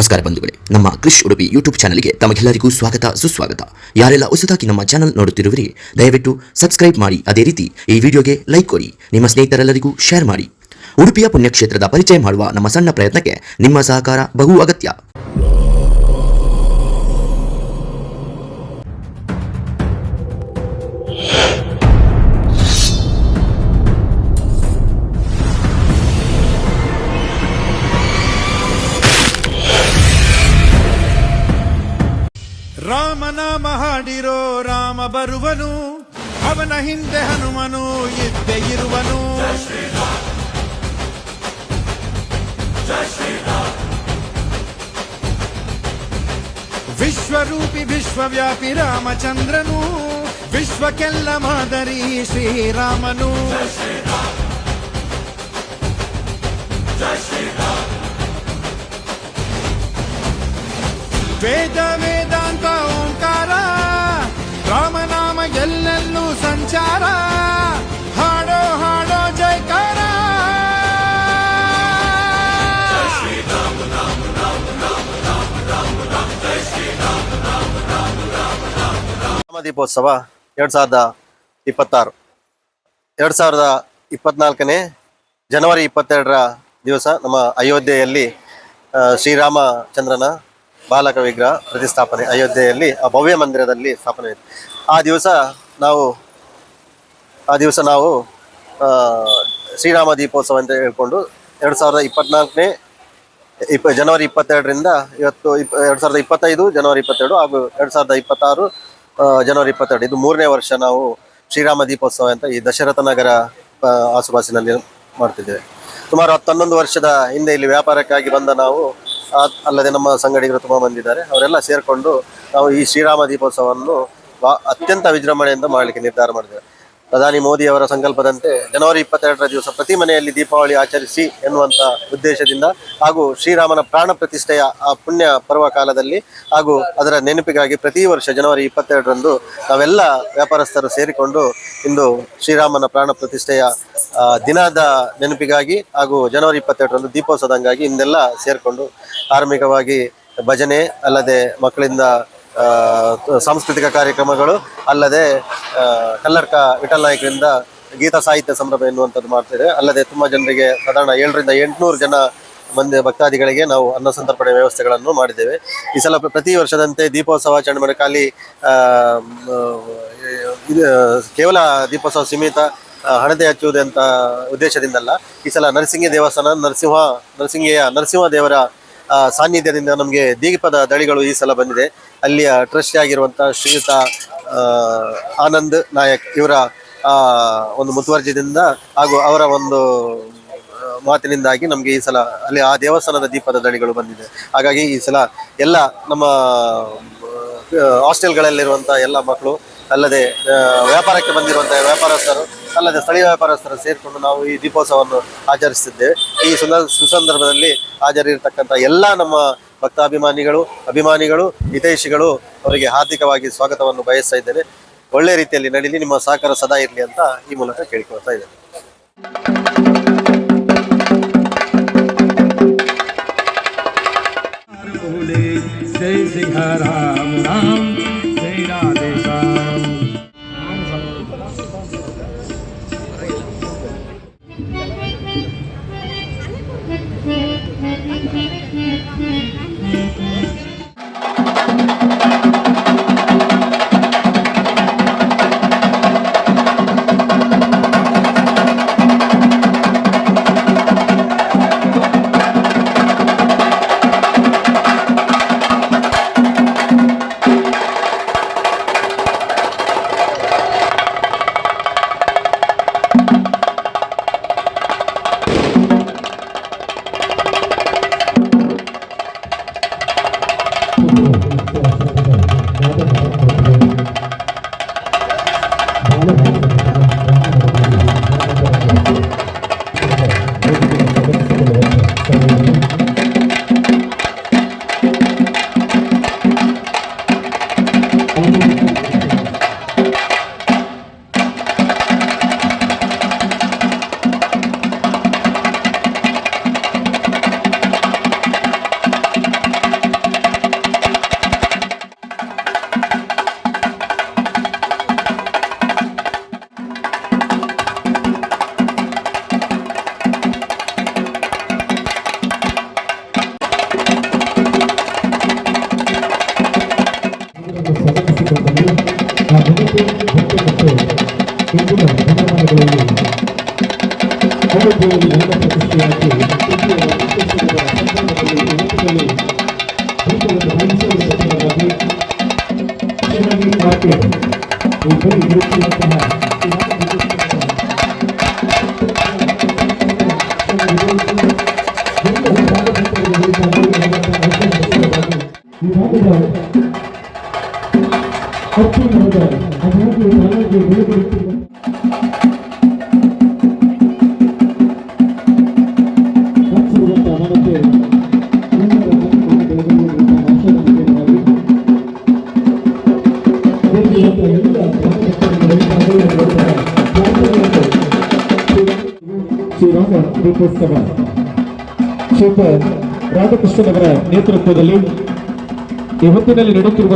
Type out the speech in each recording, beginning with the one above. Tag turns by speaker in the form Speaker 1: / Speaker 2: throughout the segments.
Speaker 1: ನಮಸ್ಕಾರ ಬಂಧುಗಳೇ, ನಮ್ಮ ಕ್ರಿಶ್ ಉಡುಪಿ ಯೂಟ್ಯೂಬ್ ಚಾನಲ್ಗೆ ತಮಗೆಲ್ಲರಿಗೂ ಸ್ವಾಗತ ಸುಸ್ವಾಗತ. ಯಾರೆಲ್ಲ ಹೊಸದಾಗಿ ನಮ್ಮ ಚಾನಲ್ ನೋಡುತ್ತಿರುವಿರಿ ದಯವಿಟ್ಟು ಸಬ್ಸ್ಕ್ರೈಬ್ ಮಾಡಿ, ಅದೇ ರೀತಿ ಈ ವಿಡಿಯೋಗೆ ಲೈಕ್ ಕೊಡಿ, ನಿಮ್ಮ ಸ್ನೇಹಿತರೆಲ್ಲರಿಗೂ ಶೇರ್ ಮಾಡಿ. ಉಡುಪಿಯ ಪುಣ್ಯಕ್ಷೇತ್ರದ ಪರಿಚಯ ಮಾಡುವ ನಮ್ಮ ಸಣ್ಣ ಪ್ರಯತ್ನಕ್ಕೆ ನಿಮ್ಮ ಸಹಕಾರ ಬಹು ಅಗತ್ಯ.
Speaker 2: ರಾಮನಾಮ ಹಾಡಿರೋ ರಾಮ ಬರುವನು, ಅವನ ಹಿಂದೆ ಹನುಮನು ಇದ್ದೇ ಇರುವನು. ವಿಶ್ವರೂಪಿ ವಿಶ್ವವ್ಯಾಪಿ ರಾಮಚಂದ್ರನು, ವಿಶ್ವಕ್ಕೆಲ್ಲ ಮಾದರಿ ಶ್ರೀರಾಮನು. ವೇದ ವೇದಾಂತ ಓಂಕಾರ, ರಾಮನಾಮ ಎಲ್ಲೆಲ್ಲೂ ಸಂಚಾರ. ಹಾಡೋ ಹಾಡೋ ಜಯಕಾರ.
Speaker 3: ರಾಮ ದೀಪೋತ್ಸವ 2026 2024 ಜನವರಿ 22 ದಿವಸ ನಮ್ಮ ಅಯೋಧ್ಯೆಯಲ್ಲಿ ಶ್ರೀರಾಮಚಂದ್ರನ ಬಾಲಕ ವಿಗ್ರಹ ಪ್ರತಿಷ್ಠಾಪನೆ ಅಯೋಧ್ಯೆಯಲ್ಲಿ ಆ ಭವ್ಯ ಮಂದಿರದಲ್ಲಿ ಸ್ಥಾಪನೆ ಇದೆ. ಆ ದಿವಸ ನಾವು ಶ್ರೀರಾಮ ದೀಪೋತ್ಸವ ಅಂತ ಹೇಳ್ಕೊಂಡು 2024 ಜನವರಿ 22ರಿಂದ ಇವತ್ತು 2025 ಜನವರಿ 22 ಹಾಗೂ 2026 ಜನವರಿ 22 ಇದು 3ನೇ ವರ್ಷ ನಾವು ಶ್ರೀರಾಮ ದೀಪೋತ್ಸವ ಅಂತ ಈ ದಶರಥ ನಗರ ಆಸುಪಾಸಿನಲ್ಲಿ ಮಾಡ್ತಿದ್ದೇವೆ. ಸುಮಾರು 11 ವರ್ಷದ ಹಿಂದೆ ಇಲ್ಲಿ ವ್ಯಾಪಾರಕ್ಕಾಗಿ ಬಂದ ನಾವು, ಅಲ್ಲದೆ ನಮ್ಮ ಸಂಗಡಿಗರು ತುಂಬ ಮಂದಿ ಇದ್ದಾರೆ, ಅವರೆಲ್ಲ ಸೇರಿಕೊಂಡು ನಾವು ಈ ಶ್ರೀರಾಮ ದೀಪೋತ್ಸವವನ್ನು ಅತ್ಯಂತ ವಿಜೃಂಭಣೆಯಿಂದ ಮಾಡಲಿಕ್ಕೆ ನಿರ್ಧಾರ ಮಾಡಿದ್ದೇವೆ. ಪ್ರಧಾನಿ ಮೋದಿ ಅವರ ಸಂಕಲ್ಪದಂತೆ ಜನವರಿ 22 ದಿವಸ ಪ್ರತಿ ಮನೆಯಲ್ಲಿ ದೀಪಾವಳಿ ಆಚರಿಸಿ ಎನ್ನುವಂಥ ಉದ್ದೇಶದಿಂದ ಹಾಗೂ ಶ್ರೀರಾಮನ ಪ್ರಾಣ ಪ್ರತಿಷ್ಠೆಯ ಆ ಪುಣ್ಯ ಪರ್ವ ಕಾಲದಲ್ಲಿ ಹಾಗೂ ಅದರ ನೆನಪಿಗಾಗಿ ಪ್ರತಿ ವರ್ಷ ಜನವರಿ 22ರಂದು ನಾವೆಲ್ಲ ವ್ಯಾಪಾರಸ್ಥರು ಸೇರಿಕೊಂಡು ಇಂದು ಶ್ರೀರಾಮನ ಪ್ರಾಣ ಪ್ರತಿಷ್ಠೆಯ ದಿನದ ನೆನಪಿಗಾಗಿ ಹಾಗೂ ಜನವರಿ 22ರಂದು ದೀಪೋತ್ಸವದ ಅಂಗಾಗಿ ಇಂದೆಲ್ಲ ಸೇರಿಕೊಂಡು ಧಾರ್ಮಿಕವಾಗಿ ಭಜನೆ, ಅಲ್ಲದೆ ಮಕ್ಕಳಿಂದ ಸಾಂಸ್ಕೃತಿಕ ಕಾರ್ಯಕ್ರಮಗಳು, ಅಲ್ಲದೆ ಕಲ್ಲರ್ಕ ವಿಠಲ್ ನಾಯಕರಿಂದ ಗೀತಾ ಸಾಹಿತ್ಯ ಸಂಭ್ರಮ ಎನ್ನುವಂಥದ್ದು ಮಾಡ್ತಿದ್ದೇವೆ. ಅಲ್ಲದೆ ತುಂಬ ಜನರಿಗೆ ಸಾಧಾರಣ 700 ರಿಂದ 800 ಜನ ಮಂದಿ ಭಕ್ತಾದಿಗಳಿಗೆ ನಾವು ಅನ್ನ ಸಂತರ್ಪಣೆ ವ್ಯವಸ್ಥೆಗಳನ್ನು ಮಾಡಿದ್ದೇವೆ. ಈ ಸಲ ಪ್ರತಿ ವರ್ಷದಂತೆ ದೀಪೋತ್ಸವ ಚಂಡಮನೆ ಖಾಲಿ ಕೇವಲ ದೀಪೋತ್ಸವ ಸೀಮಿತ ಹಣತೆ ಹಚ್ಚುವುದಂತ ಉದ್ದೇಶದಿಂದಲ್ಲ. ಈ ಸಲ ನರಸಿಂಹ ದೇವಸ್ಥಾನ ನರಸಿಂಹ ದೇವರ ಸಾನ್ನಿಧ್ಯದಿಂದ ನಮಗೆ ದೀಪದ ದಳಿಗಳು ಈ ಸಲ ಬಂದಿದೆ. ಅಲ್ಲಿಯ ಟ್ರಸ್ಟಿ ಆಗಿರುವಂಥ ಶ್ರೀಯುತ ಆನಂದ್ ನಾಯಕ್ ಇವರ ಒಂದು ಮುತುವರ್ಜಿದಿಂದ ಹಾಗೂ ಅವರ ಒಂದು ಮಾತಿನಿಂದಾಗಿ ನಮಗೆ ಈ ಸಲ ಅಲ್ಲಿ ಆ ದೇವಸ್ಥಾನದ ದೀಪದ ದಳಿಗಳು ಬಂದಿದೆ. ಹಾಗಾಗಿ ಈ ಸಲ ಎಲ್ಲ ನಮ್ಮ ಹಾಸ್ಟೆಲ್ಗಳಲ್ಲಿರುವಂಥ ಎಲ್ಲ ಮಕ್ಕಳು, ಅಲ್ಲದೆ ವ್ಯಾಪಾರಕ್ಕೆ ಬಂದಿರುವಂಥ ವ್ಯಾಪಾರಸ್ಥರು, ಅಲ್ಲದೆ ಸ್ಥಳೀಯ ವ್ಯಾಪಾರಸ್ಥರು ಸೇರಿಕೊಂಡು ನಾವು ಈ ದೀಪೋತ್ಸವವನ್ನು ಆಚರಿಸುತ್ತಿದ್ದೇವೆ. ಈ ಸುಸಂದರ್ಭದಲ್ಲಿ ಹಾಜರಿರತಕ್ಕಂಥ ಎಲ್ಲ ನಮ್ಮ ಅಭಿಮಾನಿಗಳು ಹಿತೈಷಿಗಳು ಅವರಿಗೆ ಹಾರ್ದಿಕವಾಗಿ ಸ್ವಾಗತವನ್ನು ಬಯಸ್ತಾ ಇದ್ದೇನೆ. ಒಳ್ಳೆ ರೀತಿಯಲ್ಲಿ ನಡೀಲಿ, ನಿಮ್ಮ ಸಹಕಾರ ಸದಾ ಇರಲಿ ಅಂತ ಈ ಮೂಲಕ ಕೇಳಿಕೊಳ್ತಾ ಇದ್ದೇನೆ.
Speaker 4: ಶ್ರೀರಾಮ ದೀಪೋತ್ಸವ ಶಿಲ್ಪ ರಾಧಾಕೃಷ್ಣನವರ ನೇತೃತ್ವದಲ್ಲಿ ಈ ಹೊತ್ತಿನಲ್ಲಿ ನಡೆಯುತ್ತಿರುವ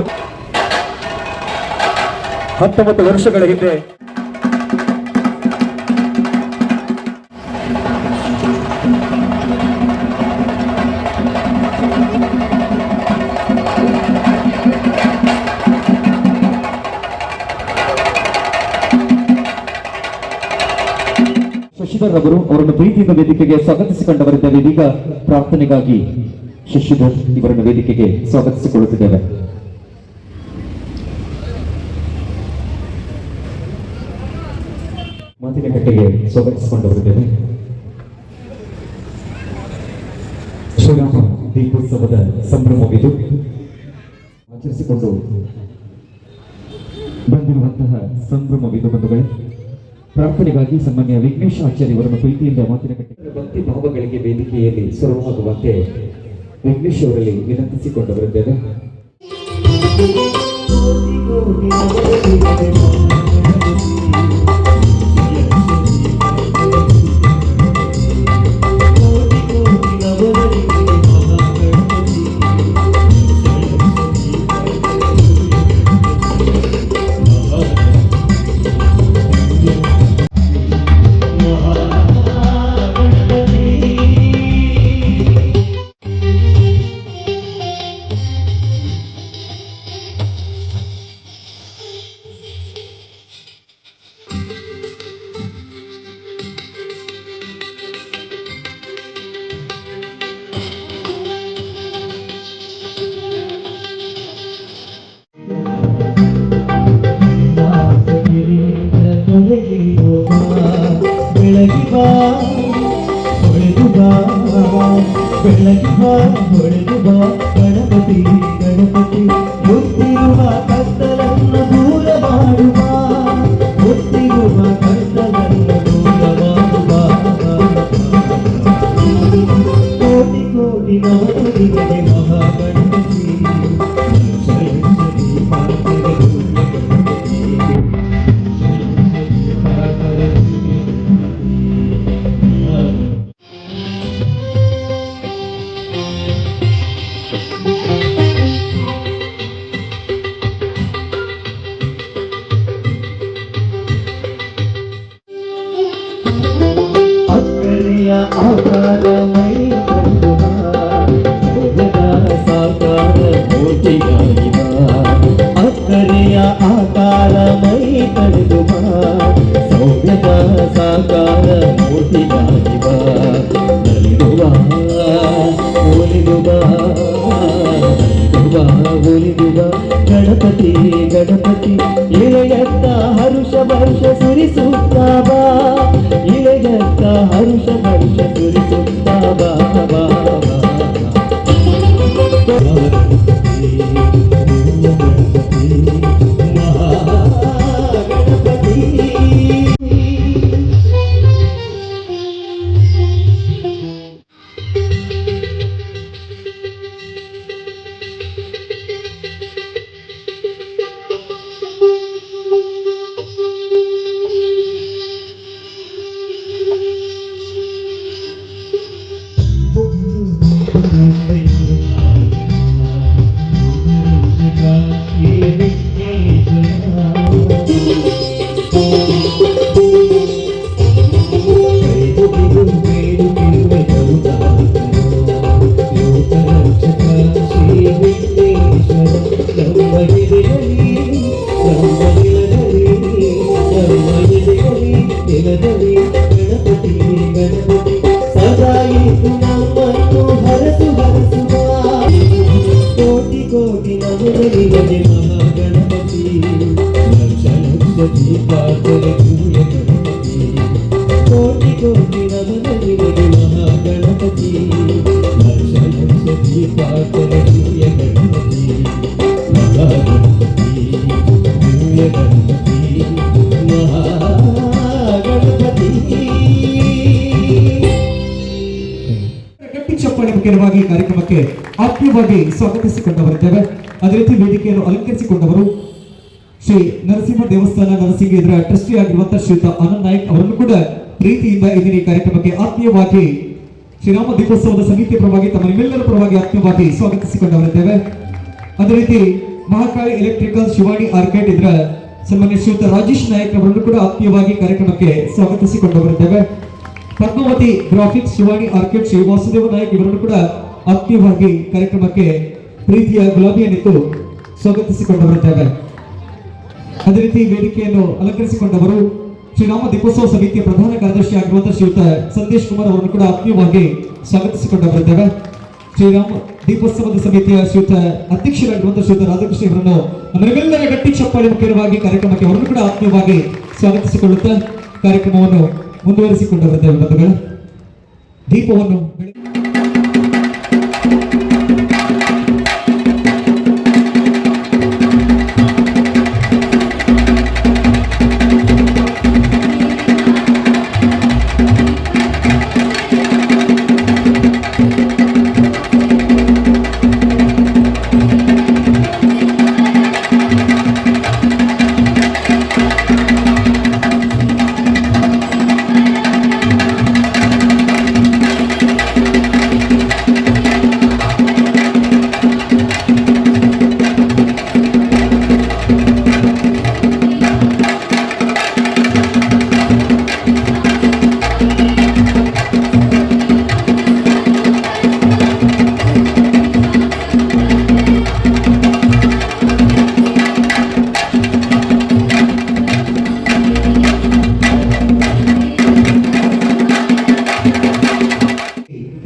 Speaker 4: 19 ವರ್ಷಗಳ ಹಿಂದೆ ಶಶಿಧರ್ ಅವರು ಅವರನ್ನು ಪ್ರೀತಿಯಿಂದ ವೇದಿಕೆಗೆ ಸ್ವಾಗತಿಸಿಕೊಂಡವರಿದ್ದೇವೆ. ಇದೀಗ ಪ್ರಾರ್ಥನೆಗಾಗಿ ಶಶಿಧರ್ ಇವರನ್ನು ವೇದಿಕೆಗೆ ಸ್ವಾಗತಿಸಿಕೊಳ್ಳುತ್ತಿದ್ದೇವೆ. ಮಾತಿನ ಕಟ್ಟೆಗೆ ಸ್ವಾಗತಿಸಿಕೊಂಡವರಿದ್ದೇವೆ. ಶ್ರೀರಾಮ ದೀಪೋತ್ಸವದ ಸಂಭ್ರಮವಿದು ಆಚರಿಸಿಕೊಂಡು ಬಂದಿರುವಂತಹ ಸಂಭ್ರಮವಿದು ಬಂಧುಗಳೇ. ಪ್ರಾರ್ಥನೆಗಾಗಿ ಸನ್ಮಾನ್ಯ ವಿಘ್ನೇಶ್ ಆಚಾರ್ಯ ಅವರನ್ನು ಪ್ರೀತಿಯಿಂದ ಮಾತಿನ ಕಟ್ಟೆ ಭಕ್ತಿ ಭಾವಗಳಿಗೆ ವೇದಿಕೆಯಲ್ಲಿ ಸ್ವರವಾಗುವಂತೆ ವಿಘ್ನೇಶ್ ಅವರಲ್ಲಿ ವಿನಂತಿಸಿಕೊಂಡವರಿದ್ದೇವೆ. ಗಣಪತಿ ಗಣಪತಿ ಗೊತ್ತಿರುವ ಕತ್ತಲನ್ನು ದೂರ ಮಾಡುವ, ಗೊತ್ತಿರುವ ಕತ್ತಲನ್ನು ದೂರ ಮಾಡುವ. ಕೋಟಿ ಕೋಟಿ ನವರಿಗೆ ಮಹಾಗಣಪತಿ ಶರಣಿ ಪಾತ್ರರು ಗಣಪತಿ. ಆಕಾರಮೈ ಕಂಡುವ ಸಾಕಾರ ಮೂರ್ತಿಗಾಗಿವ, ಅಕ್ಕರೆಯ ಆಕಾರಮೈ ಕಂಡುವ ಸೌಮ್ಯದ ಸಾಕಾರ ಮೂರ್ತಿಗಾಗಿವ. ನಲಿದುವ ಒಲಿದುವ ಒಲಿದುವ ಗಣಪತಿ ಗಣಪತಿ ಇಳೆಯತ್ತ ಹರುಷ ವರ್ಷ ಸುರಿಸುತ್ತಾ ಬಾ, ಇಳೆಯತ್ತ ಹರುಷ ವರ್ಷ ಸುರಿಸುತ್ತಾ ಬಾ ಬಾ. ಕೋಟಿ ನಮನಲ್ಲಿ ಭಜೆ ಮಹಾಗಣಪತಿ ಲಕ್ಷ ಲಕ್ಷ ದೀಪಾರ್ಚನೆ ಸೂರ್ಯ ಗಣಪತಿ ಕೋಟಿ ಕೋಟಿ ನಮನಲ್ಲಿ ಭಜೆ ಮಹಾಗಣಪತಿ ಲಕ್ಷ ಲಕ್ಷ ದೀಪಾರ್ಚನೆ ಸೂರ್ಯ ಗಣಪತಿ ಮಹಾಗಣಪತಿ ಸೂರ್ಯ ಗಣಪತಿ ಮಹಾಗಣಪತಿ. ಗಟ್ಟಿ ಚಪ್ಪಾಳೆ ಮುಖ್ಯವಾಗಿ ಕಾರ್ಯಕ್ರಮಕ್ಕೆ ಆತ್ಮೀಯವಾಗಿ ಸ್ವಾಗತಿಸಿಕೊಂಡವರಿದ್ದೇವೆ. ಅದೇ ರೀತಿ ವೇದಿಕೆಯನ್ನು ಅಲಂಕರಿಸಿಕೊಂಡವರು ಶ್ರೀ ನರಸಿಂಹ ದೇವಸ್ಥಾನ ನರಸಿಂಹ ಇದರ ಟ್ರಸ್ಟಿ ಆಗಿರುವಂತಹ ಶ್ರೀಯುತ ಆನಂದ್ ನಾಯಕ್ ಅವರನ್ನು ಕೂಡ ಪ್ರೀತಿಯಿಂದ ಈ ಕಾರ್ಯಕ್ರಮಕ್ಕೆ ಆತ್ಮೀಯವಾಗಿ ಶ್ರೀರಾಮ ದೀಪೋತ್ಸವದ ಸಮಿತಿಯ ಪರವಾಗಿ ತಮ್ಮ ನಿಮ್ಮೆಲ್ಲರ ಪರವಾಗಿ ಆತ್ಮೀಯವಾಗಿ ಸ್ವಾಗತಿಸಿಕೊಂಡವರಿದ್ದೇವೆ. ಅದೇ ರೀತಿ ಮಹಾಕಾಳಿ ಎಲೆಕ್ಟ್ರಿಕಲ್ ಶಿವಾಣಿ ಆರ್ಕೇಡ್ ಇದರ ಸನ್ಮಾನ್ಯ ಶ್ರೀಯುತ ರಾಜೇಶ್ ನಾಯಕ್ ಅವರನ್ನು ಕೂಡ ಆತ್ಮೀಯವಾಗಿ ಕಾರ್ಯಕ್ರಮಕ್ಕೆ ಸ್ವಾಗತಿಸಿಕೊಂಡವರಿದ್ದೇವೆ. ಪದ್ಮಾವತಿ ಗ್ರಾಫಿಕ್ಸ್ ಶಿವಾಣಿ ಆರ್ಕೇಡ್ ಶ್ರೀ ವಾಸುದೇವ ನಾಯಕ್ ಇವರನ್ನು ಕೂಡ ಆತ್ಮೀಯವಾಗಿ ಕಾರ್ಯಕ್ರಮಕ್ಕೆ ಪ್ರೀತಿಯ ಗುಲಾಬಿಯನ್ನಿತ್ತು ಸ್ವಾಗತಿಸಿಕೊಂಡವರಿದ್ದೇವೆ. ಅದೇ ರೀತಿ ವೇದಿಕೆಯನ್ನು ಅಲಂಕರಿಸಿಕೊಂಡವರು ಶ್ರೀರಾಮ ದೀಪೋತ್ಸವ ಸಮಿತಿಯ ಪ್ರಧಾನ ಕಾರ್ಯದರ್ಶಿ ಆಗಿರುವಂತಹ ಶ್ರೀಯುತ ಸಂದೇಶ್ ಕುಮಾರ್ ಅವರನ್ನು ಕೂಡ ಆತ್ಮೀಯವಾಗಿ ಸ್ವಾಗತಿಸಿಕೊಂಡವರಿದ್ದೇವೆ. ಶ್ರೀರಾಮ ದೀಪೋತ್ಸವದ ಸಮಿತಿಯ ಶ್ರೀಯುತ ಅಧ್ಯಕ್ಷರಾಗಿರುವಂತಹ ಶ್ರೀಯುತ ರಾಧಾಕೃಷ್ಣ ಅವರನ್ನು ನಮ್ಮೆಲ್ಲರ ಗಟ್ಟಿ ಚಪ್ಪಾಳೆ ಮುಖ್ಯವಾಗಿ ಕಾರ್ಯಕ್ರಮಕ್ಕೆ ಅವರನ್ನು ಕೂಡ ಆತ್ಮೀಯವಾಗಿ ಸ್ವಾಗತಿಸಿಕೊಳ್ಳುತ್ತಾ ಕಾರ್ಯಕ್ರಮವನ್ನು ಮುಂದುವರಿಸಿಕೊಂಡವರಿದ್ದೇವೆ. ಬಂಧುಗಳು, ದೀಪವನ್ನು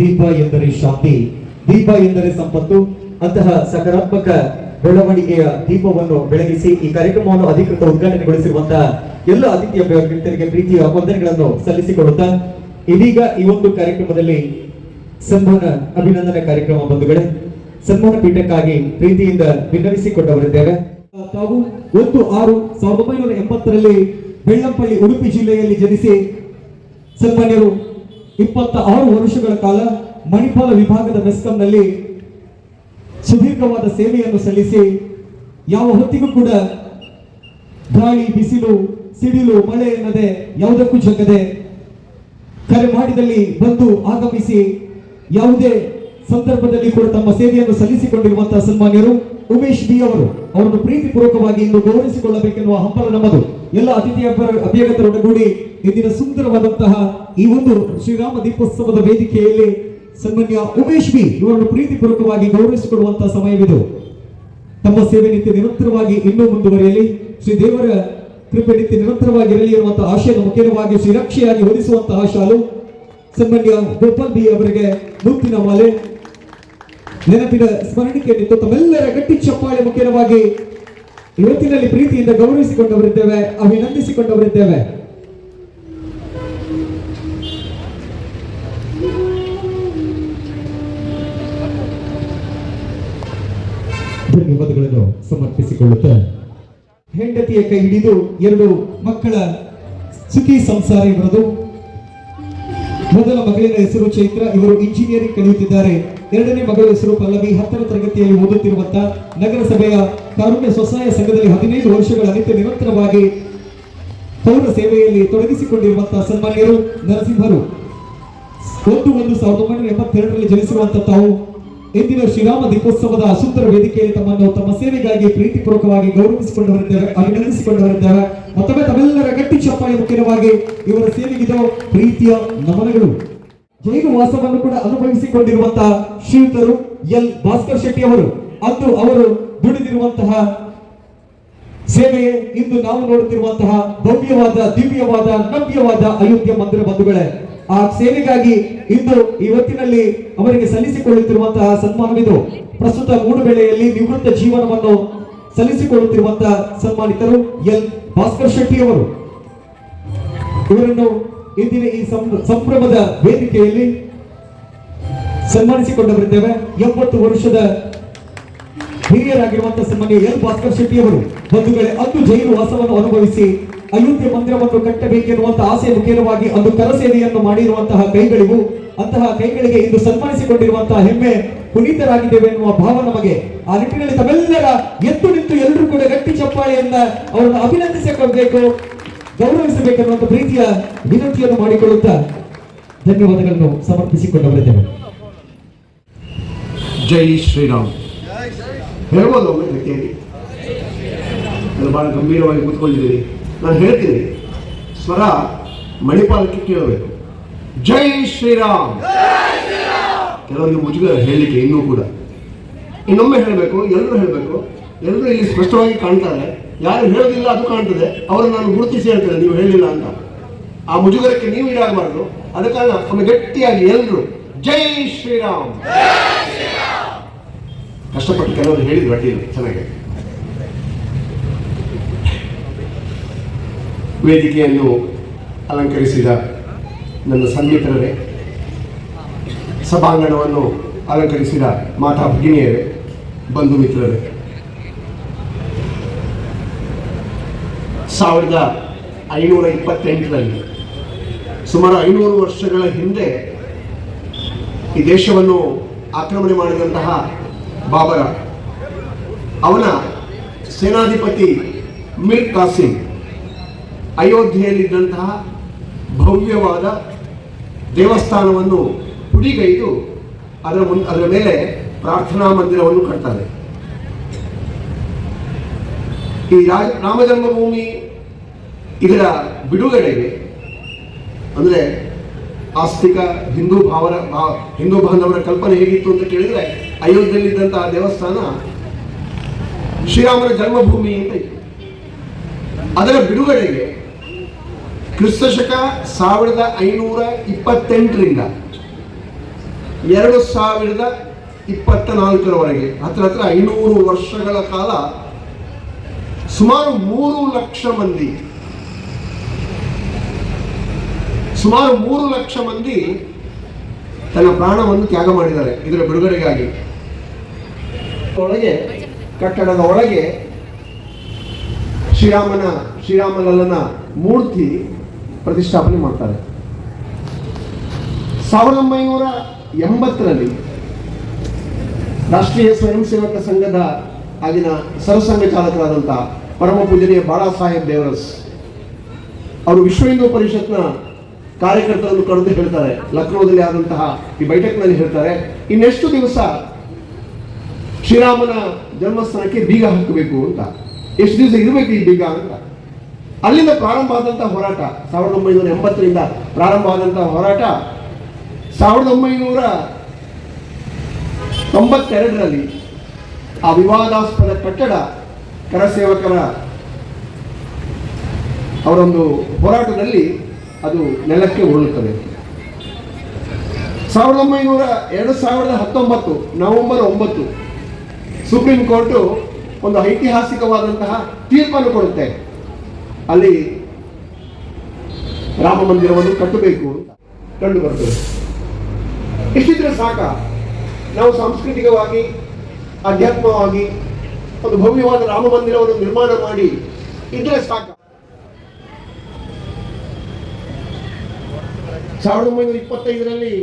Speaker 4: ದೀಪ ಎಂದರೆ ಶಾಂತಿ, ದೀಪ ಎಂದರೆ ಸಂಪತ್ತು. ಅಂತಹ ಸಕಾರಾತ್ಮಕ ಬೆಳವಣಿಗೆಯ ದೀಪವನ್ನು ಬೆಳಗಿಸಿ ಈ ಕಾರ್ಯಕ್ರಮವನ್ನು ಅಧಿಕೃತ ಉದ್ಘಾಟನೆಗೊಳಿಸಿರುವಂತಹ ಎಲ್ಲ ಅತಿಥಿ ಅಭ್ಯರ್ಥಿಗಳಿಗೆ ಪ್ರೀತಿಯ ವಂದನೆಗಳನ್ನು ಸಲ್ಲಿಸಿಕೊಳ್ಳುತ್ತಾ ಇದೀಗ ಈ ಒಂದು ಕಾರ್ಯಕ್ರಮದಲ್ಲಿ ಸನ್ಮಾನ ಅಭಿನಂದನೆ ಕಾರ್ಯಕ್ರಮ ಬಂಧುಗಳೇ, ಸನ್ಮಾನ ಪೀಠಕ್ಕಾಗಿ ಪ್ರೀತಿಯಿಂದ ವಿನ್ನವಿಸಿಕೊಂಡವರಿದ್ದೇವೆ. ತಾವು 1/6/1980ರಲ್ಲಿ ಬೆಳ್ಳಂಪಳ್ಳಿ ಉಡುಪಿ ಜಿಲ್ಲೆಯಲ್ಲಿ ಜನಿಸಿ ಸನ್ಮಾನ್ಯರು 26 ವರ್ಷಗಳ ಕಾಲ ಮಣಿಪಾಲ ವಿಭಾಗದ ಮೆಸ್ಕಾಂನಲ್ಲಿ ಸುದೀರ್ಘವಾದ ಸೇವೆಯನ್ನು ಸಲ್ಲಿಸಿ ಯಾವ ಹೊತ್ತಿಗೂ ಕೂಡ ಗಾಳಿ, ಬಿಸಿಲು, ಸಿಡಿಲು, ಮಳೆ ಎನ್ನದೆ ಯಾವುದಕ್ಕೂ ಜಗ್ಗದೆ ಕರೆ ಮಾಡಿದಲ್ಲಿ ಬಂದು ಆಗಮಿಸಿ ಯಾವುದೇ ಸಂದರ್ಭದಲ್ಲಿ ಕೂಡ ತಮ್ಮ ಸೇವೆಯನ್ನು ಸಲ್ಲಿಸಿಕೊಂಡಿರುವಂತಹ ಸನ್ಮಾನ್ಯರು ಉಮೇಶ್ ಬಿ ಅವರನ್ನು ಪ್ರೀತಿಪೂರ್ವಕವಾಗಿ ಇಂದು ಗೌರವಿಸಿಕೊಳ್ಳಬೇಕೆನ್ನುವ ಹಂಬಲ ನಮ್ಮದು. ಎಲ್ಲ ಅತಿಥಿ ಅಭ್ಯರ್ಥಿಗಳೊಡಗೂಡಿ ಇಂದಿನ ಸುಂದರವಾದಂತಹ ಈ ಒಂದು ಶ್ರೀರಾಮ ದೀಪೋತ್ಸವದ ವೇದಿಕೆಯಲ್ಲಿ ಸನ್ಮಾನ್ಯ ಉಮೇಶ್ ಬಿ ಇವರನ್ನು ಪ್ರೀತಿಪೂರ್ವಕವಾಗಿ ಗೌರವಿಸಿಕೊಳ್ಳುವಂತಹ ಸಮಯವಿದು. ತಮ್ಮ ಸೇವೆ ನಿತ್ಯ ನಿರಂತರವಾಗಿ ಇನ್ನೂ ಮುಂದುವರಿಯಲಿ, ಶ್ರೀ ದೇವರ ಕೃಪೆ ನಿತ್ಯ ನಿರಂತರವಾಗಿ ಇರಲಿ ಎನ್ನುವಂತಹ ಆಶಯದ ಮುಖ್ಯವಾಗಿ ಶ್ರೀರಕ್ಷೆಯಾಗಿ ಹೊರಿಸುವಂತಹ ಶಾಲು ಸನ್ಮಾನ್ಯ ಗೋಪಾಲ್ ಬಿ ಅವರಿಗೆ ಮುತ್ತಿನ ಮಾಲೆ ನೆನಪಿನ ಸ್ಮರಣಿಕೆಯನ್ನಿತ್ತು ತಮ್ಮೆಲ್ಲರ ಗಟ್ಟಿ ಚಪ್ಪಾಳೆ ಮುಖ್ಯವಾಗಿ ಇವತ್ತಿನಲ್ಲಿ ಪ್ರೀತಿಯಿಂದ ಗೌರವಿಸಿಕೊಂಡವರಿದ್ದೇವೆ, ಅಭಿನಂದಿಸಿಕೊಂಡವರಿದ್ದೇವೆ. ಧನ್ಯವಾದಗಳನ್ನು ಸಮರ್ಪಿಸಿಕೊಳ್ಳುತ್ತಾ ಹೆಂಡತಿಯ ಕೈ ಹಿಡಿದು 2 ಮಕ್ಕಳ ಸುಖಿ ಸಂಸಾರ ಇವರದು. ಮೊದಲ ಮಗಳಿನ ಹೆಸರು ಚೈತ್ರ, ಇವರು ಇಂಜಿನಿಯರಿಂಗ್ ಕಲಿಯುತ್ತಿದ್ದಾರೆ. ಎರಡನೇ ಮಗಳ ಹೆಸರು ಪಲ್ಲವಿ, 10ನೇ ತರಗತಿಯಲ್ಲಿ ಓದುತ್ತಿರುವಂತಹ ನಗರಸಭೆಯ ಕಾರುಣ್ಯ ಸ್ವಸಹಾಯ ಸಂಘದಲ್ಲಿ 15 ವರ್ಷಗಳ ನಿತ್ಯ ನಿರಂತರವಾಗಿ ಪೌರ ಸೇವೆಯಲ್ಲಿ ತೊಡಗಿಸಿಕೊಂಡಿರುವಂತಹ ಸನ್ಮಾನ್ಯರು ನರಸಿಂಹರು. 1/1/1982ರಲ್ಲಿ ಜನಿಸಿರುವಂತಹ ತಾವು ಇಂದಿನ ಶ್ರೀರಾಮ ದೀಪೋತ್ಸವದ ಸುಂದರ ವೇದಿಕೆಯಲ್ಲಿ ತಮ್ಮನ್ನು ತಮ್ಮ ಸೇವೆಗಾಗಿ ಪ್ರೀತಿಪೂರ್ವಕವಾಗಿ ಗೌರವಿಸಿಕೊಂಡವರಿದ್ದೇವೆ, ಅಭಿನಂದಿಸಿಕೊಂಡವರಿದ್ದೇವೆ. ಮತ್ತೊಮ್ಮೆ ತಮ್ಮೆಲ್ಲರ ಗಟ್ಟಿ ಚಪ್ಪಾಳೆ ಮುಖ್ಯವಾಗಿ ಇವರ ಸೇವೆಗಿದು ಪ್ರೀತಿಯ ನಮನಗಳು. ಜೈಲು ವಾಸವನ್ನು ಕೂಡ ಅನುಭವಿಸಿಕೊಂಡಿರುವಂತಹ ಶ್ರೀಯುತರು ಎಲ್ ಭಾಸ್ಕರ್ ಶೆಟ್ಟಿ ಅವರು, ಅಂದು ಅವರು ದುಡಿದಿರುವಂತಹ ಸೇವೆಯೇ ಇಂದು ನಾವು ನೋಡುತ್ತಿರುವಂತಹ ಭವ್ಯವಾದ, ದಿವ್ಯವಾದ, ನವ್ಯವಾದ ಅಯೋಧ್ಯ ಮಂದಿರ ಬಂಧುಗಳೇ. ಆ ಸೇವೆಗಾಗಿ ಇಂದು ಇವತ್ತಿನಲ್ಲಿ ಅವರಿಗೆ ಸಲ್ಲಿಸಿಕೊಳ್ಳುತ್ತಿರುವಂತಹ ಸನ್ಮಾನವಿದು. ಪ್ರಸ್ತುತ ಮೂಡುಬೆಳೆಯಲ್ಲಿ ನಿವೃತ್ತ ಜೀವನವನ್ನು ಸಲ್ಲಿಸಿಕೊಳ್ಳುತ್ತಿರುವಂತಹ ಸನ್ಮಾನಿತರು ಎಲ್ ಭಾಸ್ಕರ್ ಶೆಟ್ಟಿ ಅವರು. ಇವರನ್ನು ಇಂದಿನ ಈ ಸಂಭ್ರಮದ ವೇದಿಕೆಯಲ್ಲಿ ಸನ್ಮಾನಿಸಿಕೊಂಡವರಿದ್ದೇವೆ. 80 ವರ್ಷದ ಹಿರಿಯರಾಗಿರುವಂತಹ ಸನ್ಮಾನ್ಯ ಎಲ್ ಭಾಸ್ಕರ್ ಶೆಟ್ಟಿ ಅವರು. ಬಂಧುಗಳೇ, ಅಂದು ಜೈಲು ವಾಸವನ್ನು ಅನುಭವಿಸಿ ಅಯೋಧ್ಯೆ ಮಂದಿರವನ್ನು ಕಟ್ಟಬೇಕೆನ್ನುವಂತಹ ಆಸೆ ಮುಖೇನವಾಗಿ ಅಂದು ಕರಸೇವೆಯನ್ನು ಮಾಡಿರುವಂತಹ ಕೈಗಳಿಗೂ ಅಂತಹ ಕೈಗಳಿಗೆ ಇಂದು ಸನ್ಮಾನಿಸಿಕೊಂಡಿರುವಂತಹ ಹೆಮ್ಮೆ ಪುನೀತರಾಗಿದ್ದೇವೆ ಎನ್ನುವ ಭಾವ ನಮಗೆ. ಆ ನಿಟ್ಟಿನಲ್ಲಿ ತಮ್ಮೆಲ್ಲರ ಎದ್ದು ನಿಂತು ಎಲ್ಲರೂ ಕೂಡ ಗಟ್ಟಿ ಚಪ್ಪಾಳೆಯಿಂದ ಅವರನ್ನು ಅಭಿನಂದಿಸಿಕೊಳ್ಳಬೇಕು, ಗೌರವಿಸಬೇಕೆನ್ನುವಂತ ಪ್ರೀತಿಯ ವಿನಂತಿಯನ್ನು ಮಾಡಿಕೊಳ್ಳುತ್ತಾ ಧನ್ಯವಾದಗಳನ್ನು ಸಮರ್ಪಿಸಿಕೊಂಡವರಿದ್ದೇವೆ.
Speaker 5: ಜೈ ಶ್ರೀರಾಮ್ ಹೇಳ್ಬೋದು ಒಮ್ಮೆ ಗಟ್ಟಿಯಾಗಿ. ನಾನು ಭಾಳ ಗಂಭೀರವಾಗಿ ಕೂತ್ಕೊಂಡಿದ್ದೀರಿ. ನಾನು ಹೇಳ್ತೀನಿ, ಸ್ವರ ಮಣಿಪಾಲಕ್ಕೆ ಕೇಳಬೇಕು. ಜೈ ಶ್ರೀರಾಮ್. ಕೆಲವರಿಗೆ ಮುಜುಗರ ಹೇಳಲಿಕ್ಕೆ ಇನ್ನೂ ಕೂಡ. ಇನ್ನೊಮ್ಮೆ ಹೇಳಬೇಕು, ಎಲ್ಲರೂ ಹೇಳಬೇಕು. ಎಲ್ಲರೂ ಇಲ್ಲಿ ಸ್ಪಷ್ಟವಾಗಿ ಕಾಣ್ತಾರೆ. ಯಾರು ಹೇಳೋದಿಲ್ಲ ಅದು ಕಾಣ್ತದೆ. ಅವರು ನಾನು ಗುರುತಿಸಿ ಹೇಳ್ತೇನೆ ನೀವು ಹೇಳಿಲ್ಲ ಅಂತ. ಆ ಮುಜುಗರಕ್ಕೆ ನೀವು ಈಡಾಗಬಾರ್ದು. ಅದ ಕಾರಣ ಒಮ್ಮೆ ಗಟ್ಟಿಯಾಗಿ ಎಲ್ಲರೂ ಜೈ ಶ್ರೀರಾಮ್. ಕಷ್ಟಪಟ್ಟು ಕೆಲವರು ಹೇಳಿದ್ರು ಅಡ್ಡಿಲ್ಲ, ಚೆನ್ನಾಗಿ. ವೇದಿಕೆಯನ್ನು ಅಲಂಕರಿಸಿದ ನನ್ನ ಸನ್ನಿಹಿತರೇ, ಸಭಾಂಗಣವನ್ನು ಅಲಂಕರಿಸಿದ ಮಾತಾ ಭಗಿನಿಯರೇ, ಬಂಧು ಮಿತ್ರರೇ, 1528ರಲ್ಲಿ ಸುಮಾರು 500 ವರ್ಷಗಳ ಹಿಂದೆ ಈ ದೇಶವನ್ನು ಆಕ್ರಮಣೆ ಮಾಡಿದಂತಹ ಬಾಬರ, ಅವನ ಸೇನಾಧಿಪತಿ ಮೀರ್ ಕಾಸಿಂ ಅಯೋಧ್ಯೆಯಲ್ಲಿದ್ದಂತಹ ಭವ್ಯವಾದ ದೇವಸ್ಥಾನವನ್ನು ಪುಡಿಗೈದು ಅದರ ಮೇಲೆ ಪ್ರಾರ್ಥನಾ ಮಂದಿರವನ್ನು ಕಟ್ತಾರೆ. ಈ ರಾಮ ಜನ್ಮಭೂಮಿ ಇದರ ಬಿಡುಗಡೆಗೆ ಅಂದರೆ ಆಸ್ತಿಕ ಹಿಂದೂ ಬಾಂಧವರ ಕಲ್ಪನೆ ಹೇಗಿತ್ತು ಅಂತ ಕೇಳಿದರೆ, ಅಯೋಧ್ಯೆಯಲ್ಲಿದ್ದಂತಹ ದೇವಸ್ಥಾನ ಶ್ರೀರಾಮನ ಜನ್ಮಭೂಮಿ ಅಂತ ಇತ್ತು. ಅದರ ಬಿಡುಗಡೆಗೆ ಕ್ರಿಸ್ತಶಕ 1528ರಿಂದ 2024ರವರೆಗೆ ಹತ್ರ 500 ವರ್ಷಗಳ ಕಾಲ ಸುಮಾರು 3 ಲಕ್ಷ ಮಂದಿ ತನ್ನ ಪ್ರಾಣವನ್ನು ತ್ಯಾಗ ಮಾಡಿದ್ದಾರೆ ಇದರ ಬಿಡುಗಡೆಗಾಗಿ. ಕಟ್ಟಡದ ಒಳಗೆ ಶ್ರೀರಾಮಲಲ್ಲನ ಮೂರ್ತಿ ಪ್ರತಿಷ್ಠಾಪನೆ ಮಾಡ್ತಾರೆ. 1980ರಲ್ಲಿ ರಾಷ್ಟ್ರೀಯ ಸ್ವಯಂ ಸೇವಕ ಸಂಘದ ಆಗಿನ ಸರಸಂಘ ಚಾಲಕರಾದಂಥ ಪರಮ ಪೂಜನೀಯ ಬಾಳಾ ಸಾಹೇಬ್ ದೇವರಸ್ ಅವರು ವಿಶ್ವ ಹಿಂದೂ ಪರಿಷತ್ನ ಕಾರ್ಯಕರ್ತರನ್ನು ಕರೆದು ಹೇಳ್ತಾರೆ, ಲಕ್ನೋದಲ್ಲಿ ಆದಂತಹ ಈ ಬೈಠಕ್ನಲ್ಲಿ ಹೇಳ್ತಾರೆ, ಇನ್ನೆಷ್ಟು ದಿವಸ ಶ್ರೀರಾಮನ ಜನ್ಮಸ್ಥಾನಕ್ಕೆ ಬೀಗ ಹಾಕಬೇಕು ಅಂತ, ಎಷ್ಟು ದಿವಸ ಇರಬೇಕು ಈ ಬೀಗ ಅಂತ. ಅಲ್ಲಿಂದ ಪ್ರಾರಂಭ ಆದಂತಹ ಹೋರಾಟ 1980ರಿಂದ ಪ್ರಾರಂಭ ಆದಂತಹ ಹೋರಾಟ 1992ರಲ್ಲಿ ಆ ವಿವಾದಾಸ್ಪದ ಕಟ್ಟಡ ಕರಸೇವಕರ ಅವರೊಂದು ಹೋರಾಟದಲ್ಲಿ ಅದು ನೆಲಕ್ಕೆ ಉರುಳುತ್ತದೆ. 2019 ನವೆಂಬರ್ 9 ಸುಪ್ರೀಂ ಕೋರ್ಟು ಒಂದು ಐತಿಹಾಸಿಕವಾದಂತಹ ತೀರ್ಪನ್ನು ಕೊಡುತ್ತೆ. ಅಲ್ಲಿ ರಾಮ ಮಂದಿರವನ್ನು ಕಟ್ಟಬೇಕು ಅಂತ ಕಂಡು ಬರ್ತದೆ. ಇಷ್ಟಿದ್ರೆ ಸಾಕ, ನಾವು ಸಾಂಸ್ಕೃತಿಕವಾಗಿ ಆಧ್ಯಾತ್ಮವಾಗಿ ಒಂದು ಭವ್ಯವಾದ ರಾಮ ಮಂದಿರವನ್ನು ನಿರ್ಮಾಣ ಮಾಡಿ ಇದ್ರೆ ಸಾಕ. 1925ರಲ್ಲಿ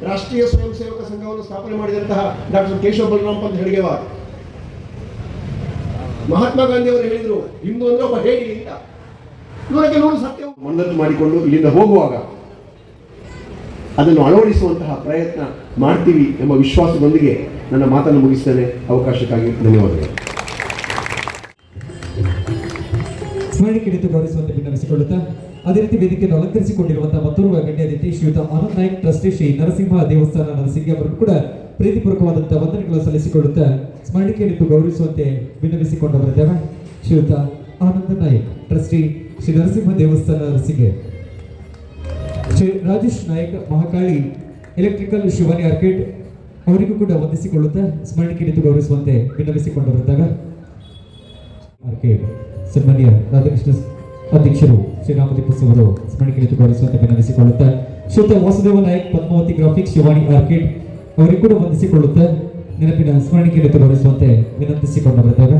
Speaker 5: ರಾಷ್ಟ್ರೀಯ ಸ್ವಯಂ ಸೇವಕ ಸಂಘವನ್ನು ಸ್ಥಾಪನೆ ಮಾಡಿದಂತಹ ಡಾಕ್ಟರ್ ಕೇಶವ ಬಲರಾಮ್ ಪಂತ್ ಹೆಡ್ಗೇವಾರ್, ಮಹಾತ್ಮ ಗಾಂಧಿ ಅವರು ಹೇಳಿದ್ರು, ಹಿಂದೂ ಅಂದ್ರೆ ಒಬ್ಬ ಹೇಳಿ ಅಂತ. ನೂರಕ್ಕೆ ನೂರು ಸತ್ಯ ಮನ್ನತ್ತು ಮಾಡಿಕೊಂಡು ಇಲ್ಲಿಂದ ಹೋಗುವಾಗ ಅದನ್ನು ಅಳವಡಿಸುವಂತಹ ಪ್ರಯತ್ನ ಮಾಡ್ತೀವಿ ಎಂಬ ವಿಶ್ವಾಸದೊಂದಿಗೆ ನನ್ನ ಮಾತನ್ನು ಮುಗಿಸ್ತೇನೆ. ಅವಕಾಶಕ್ಕಾಗಿ ಧನ್ಯವಾದಗಳು.
Speaker 4: ಸ್ಮರಣೆ ಗೌರವಿಸುವಂತೆ ವಿನ್ನವಿಸಿಕೊಳ್ಳುತ್ತಾ ಅದೇ ರೀತಿ ವೇದಿಕೆಯನ್ನು ಅಲಂಕರಿಸಿಕೊಂಡಿರುವಂತಹ ಮತ್ತೋರ್ವ ಗಣ್ಯ ಅತಿಥಿ ಶ್ರೀಯುತ ಆನಂದ್ ನಾಯಕ್, ಟ್ರಸ್ಟಿ ಶ್ರೀ ನರಸಿಂಹ ದೇವಸ್ಥಾನ ನರಸಿಂಗಿ ಅವರನ್ನು ಕೂಡ ಪ್ರೀತಿಪೂರ್ವಕವಾದಂತಹ ವಂದನೆಗಳು ಸಲ್ಲಿಸಿಕೊಳ್ಳುತ್ತಾ ಸ್ಮರಣಿಕೆಯನ್ನು ಗೌರವಿಸುವಂತೆ ವಿನ್ನವಿಸಿಕೊಂಡವರಿದ್ದೇವೆ. ಶ್ರೀಯುತ ಆನಂದ್ ನಾಯಕ್, ಟ್ರಸ್ಟಿ ಶ್ರೀ ನರಸಿಂಹ ದೇವಸ್ಥಾನ ನರಸಿಂಗಿ. ಶ್ರೀ ರಾಜೇಶ್ ನಾಯಕ್ ಮಹಾಕಾಳಿ ಎಲೆಕ್ಟ್ರಿಕಲ್ ಶಿವಾನಿ ಆರ್ಕಿಡ್ ಅವರಿಗೂ ಕೂಡ ವಂದಿಸಿಕೊಳ್ಳುತ್ತಾ ಸ್ಮರಣಿಕೆ ನಿಂತು ಗೌರವಿಸುವಂತೆ ವಿನ್ನವಿಸಿಕೊಂಡವರಿದ್ದಾಗ ಆರ್ಕಿಡ್ ಸನ್ಮಾನ್ಯ ರಾಧಾಕೃಷ್ಣ ಅಧ್ಯಕ್ಷರು ಶ್ರೀರಾಮದೀಪಸ್ ಅವರು ಸ್ಮರಣಿಕೆ ನಿಂತು ಗೌರವಿಸುವಂತೆ ವಿನ್ನವಿಸಿಕೊಳ್ಳುತ್ತಾ ಶ್ರೀಯುತ ವಾಸುದೇವ ನಾಯಕ್ ಪದ್ಮಾವತಿ ಗ್ರಾಫಿಕ್ಸ್ ಶಿವಾನಿ ಆರ್ಕಿಡ್ ಅವರಿಗೂ ಕೂಡ ವಂದಿಸಿಕೊಳ್ಳುತ್ತಾ ನೆನಪಿನ ಸ್ಮರಣಿಕೆ ನಿಂತು ಗೌರವಿಸುವಂತೆ ವಿನಂತಿಸಿಕೊಂಡವರಿದ್ದಾಗ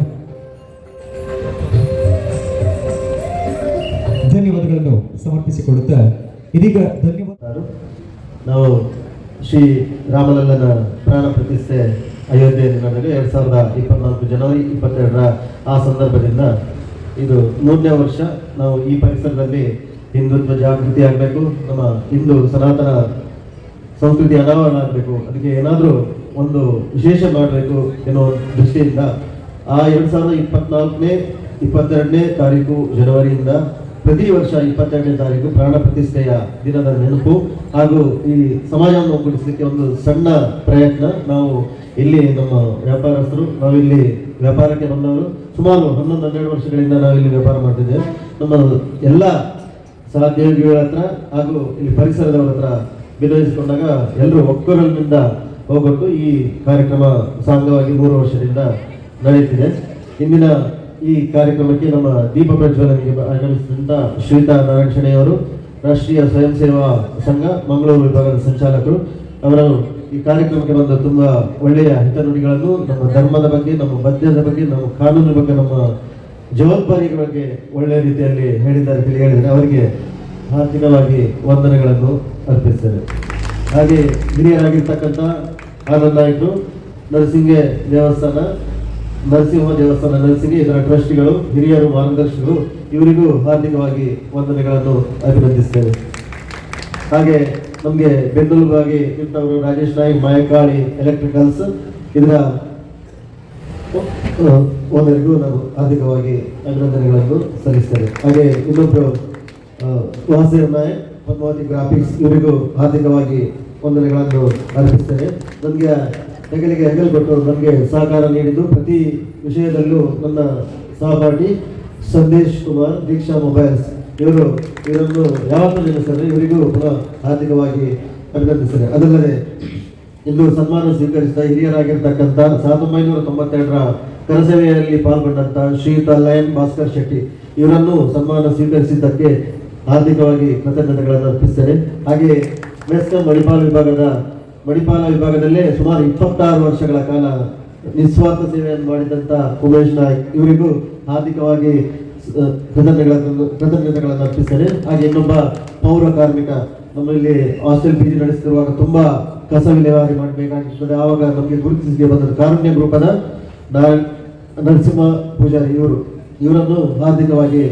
Speaker 4: ಧನ್ಯವಾದಗಳನ್ನು ಸಮರ್ಪಿಸಿಕೊಳ್ಳುತ್ತಾ ಇದೀಗ ಧನ್ಯವಾದ
Speaker 6: ನಾವು ಶ್ರೀ ರಾಮಲಲ್ಲನ ಪ್ರಾಣ ಪ್ರತಿಷ್ಠೆ ಅಯೋಧ್ಯೆಯಲ್ಲಿ ನಡೆದು 2024 ಜನವರಿ 22ರ ಆ ಸಂದರ್ಭದಿಂದ ಇದು 3ನೇ ವರ್ಷ. ನಾವು ಈ ಪರಿಸರದಲ್ಲಿ ಹಿಂದುತ್ವ ಜಾಗೃತಿ ಆಗಬೇಕು, ನಮ್ಮ ಹಿಂದೂ ಸನಾತನ ಸಂಸ್ಕೃತಿ ಅನಾವರಣ ಆಗಬೇಕು, ಅದಕ್ಕೆ ಏನಾದರೂ ಒಂದು ವಿಶೇಷ ಮಾಡಬೇಕು ಎನ್ನುವ ದೃಷ್ಟಿಯಿಂದ ಆ 2024ನೇ 22ನೇ ತಾರೀಕು ಜನವರಿಯಿಂದ ಪ್ರತಿ ವರ್ಷ 22ನೇ ತಾರೀಕು ಪ್ರಾಣ ಪ್ರತಿಷ್ಠೆಯ ದಿನದ ನೆನಪು ಹಾಗೂ ಈ ಸಮಾಜವನ್ನು ಒಗ್ಗೂಡಿಸಲಿಕ್ಕೆ ಒಂದು ಸಣ್ಣ ಪ್ರಯತ್ನ. ನಾವು ಇಲ್ಲಿ ನಮ್ಮ ವ್ಯಾಪಾರಸ್ಥರು, ನಾವಿಲ್ಲಿ ವ್ಯಾಪಾರಕ್ಕೆ ಬಂದವರು ಸುಮಾರು 11-12 ವರ್ಷಗಳಿಂದ ನಾವಿಲ್ಲಿ ವ್ಯಾಪಾರ ಮಾಡ್ತಿದ್ದೇವೆ. ನಮ್ಮ ಎಲ್ಲ ಸಹೋದ್ಯೋಗಿಗಳ ಹತ್ರ ಹಾಗೂ ಇಲ್ಲಿ ಪರಿಸರದವರ ಹತ್ರ ವಿನಯಿಸಿಕೊಂಡಾಗ ಎಲ್ಲರೂ ಒಕ್ಕೊರಲಿನಿಂದ ಹೋಗ್ಬಿಟ್ಟು ಈ ಕಾರ್ಯಕ್ರಮ ಸಾಂಗವಾಗಿ 3 ವರ್ಷದಿಂದ ನಡೆಯುತ್ತಿದೆ. ಇಂದಿನ ಈ ಕಾರ್ಯಕ್ರಮಕ್ಕೆ ನಮ್ಮ ದೀಪ ಪ್ರಜ್ವಲನೆಗೆ ಆಗಮಿಸಿದಂಥ ಶ್ವೇತಾ ನಾರಾಯಣ ಶೆಣೆಯವರು, ರಾಷ್ಟ್ರೀಯ ಸ್ವಯಂ ಸೇವಾ ಸಂಘ ಮಂಗಳೂರು ವಿಭಾಗದ ಸಂಚಾಲಕರು, ಅವರು ಈ ಕಾರ್ಯಕ್ರಮಕ್ಕೆ ಬಂದ ತುಂಬಾ ಒಳ್ಳೆಯ ಹಿತನುಡಿಗಳನ್ನು ನಮ್ಮ ಧರ್ಮದ ಬಗ್ಗೆ, ನಮ್ಮ ಬದ್ಧದ ಬಗ್ಗೆ, ನಮ್ಮ ಕಾನೂನಿನ ಬಗ್ಗೆ, ನಮ್ಮ ಜವಾಬ್ದಾರಿಗಳ ಬಗ್ಗೆ ಒಳ್ಳೆಯ ರೀತಿಯಲ್ಲಿ ಹೇಳಿದ್ದಾರೆ ಅವರಿಗೆ ಆರ್ಥಿಕವಾಗಿ ವಂದನೆಗಳನ್ನು ಅರ್ಪಿಸ್ತೇನೆ. ಹಾಗೆ ಹಿರಿಯರಾಗಿರ್ತಕ್ಕಂಥ ಆನಂದ್ ನಾಯ್ಕರು, ನರಸಿಂಹ ದೇವಸ್ಥಾನ ನರಸಿಂಹಿ ಇದರ ಟ್ರಸ್ಟಿಗಳು, ಹಿರಿಯರು, ಮಾರ್ಗದರ್ಶಕರು, ಇವರಿಗೂ ಹಾರ್ದಿಕವಾಗಿ ವಂದನೆಗಳನ್ನು ಅಭಿನಂದಿಸ್ತೇವೆ. ಹಾಗೆ ನಮಗೆ ಬೆನ್ನೆಲುಬಾಗಿ ಇರ್ತವರು ರಾಜೇಶ್ ನಾಯ್ಕ್ ಮಹಾಕಾಳಿ ಎಲೆಕ್ಟ್ರಿಕಲ್ಸ್, ಇದರ ಓನರಿಗೂ ನಾನು ಹಾರ್ದಿಕವಾಗಿ ಅಭಿನಂದನೆಗಳನ್ನು ಸಲ್ಲಿಸ್ತೇನೆ. ಹಾಗೆ ಇನ್ನೊಬ್ಬರು ವಾಸುದೇವ್ ನಾಯಕ್ ಪದ್ಮಾವತಿ ಗ್ರಾಫಿಕ್ಸ್, ಇವರಿಗೂ ಹಾರ್ದಿಕವಾಗಿ ವಂದನೆಗಳನ್ನು ಅರ್ಪಿಸ್ತೇನೆ. ನನಗೆ ಹೆಗಲಿಗೆ ಹೆಗಲು ಕೊಟ್ಟು ನಮಗೆ ಸಹಕಾರ ನೀಡಿದ್ದು ಪ್ರತಿ ವಿಷಯದಲ್ಲೂ ನನ್ನ ಸಹಪಾಠಿ ಸಂದೇಶ್ ಕುಮಾರ್ ದೀಕ್ಷಾ ಮೊಬೈಲ್ಸ್, ಇವರನ್ನು ಯಾವತ್ತೂ ನೆನೆಸ್ತಾರೆ, ಇವರಿಗೂ ಪುನಃ ಹಾರ್ದಿಕವಾಗಿ ಅಭಿನಂದಿಸ್ತೇನೆ. ಅದಲ್ಲದೆ ಇಂದು ಸನ್ಮಾನ ಸ್ವೀಕರಿಸಿದ ಹಿರಿಯರಾಗಿರ್ತಕ್ಕಂಥ 1992ರ ಕರಸೇವೆಯಲ್ಲಿ ಪಾಲ್ಗೊಂಡಂಥ ಶ್ರೀಯುತ ಲಯನ್ ಭಾಸ್ಕರ್ ಶೆಟ್ಟಿ, ಇವರನ್ನು ಸನ್ಮಾನ ಸ್ವೀಕರಿಸಿದ್ದಕ್ಕೆ ಹಾರ್ದಿಕವಾಗಿ ಕೃತಜ್ಞತೆಗಳನ್ನು ಅರ್ಪಿಸ್ತೇನೆ. ಹಾಗೆ ಮೆಸ್ಕಾಂ ಮಣಿಪಾಲ ವಿಭಾಗದಲ್ಲೇ ಸುಮಾರು 26 ವರ್ಷಗಳ ಕಾಲ ನಿಸ್ವಾರ್ಥ ಸೇವೆಯನ್ನು ಮಾಡಿದಂಥ ಉಮೇಶ್ ನಾಯ್ಕ್, ಇವರಿಗೂ ಹಾರ್ದಿಕವಾಗಿ ಕೃತಜ್ಞತೆಗಳನ್ನು ಅರ್ಪಿಸ್ತೇನೆ. ಹಾಗೆ ಇನ್ನೊಬ್ಬ ಪೌರ ಕಾರ್ಮಿಕ, ನಮ್ಮಲ್ಲಿ ಹಾಸ್ಟೆಲ್ PG ನಡೆಸುತ್ತಿರುವಾಗ ತುಂಬಾ ಕಸ ವಿಲೇವಾರಿ ಮಾಡಬೇಕಾಗಿರ್ತದೆ, ಆವಾಗ ನಮಗೆ ಗುರುತಿಸಿಗೆ ಬಂದದ್ದು ಕಾರುಣ್ಯ ಗ್ರೂಪದ ನರಸಿಂಹ ಪೂಜಾರಿ, ಇವರನ್ನು ಹಾರ್ದಿಕವಾಗಿ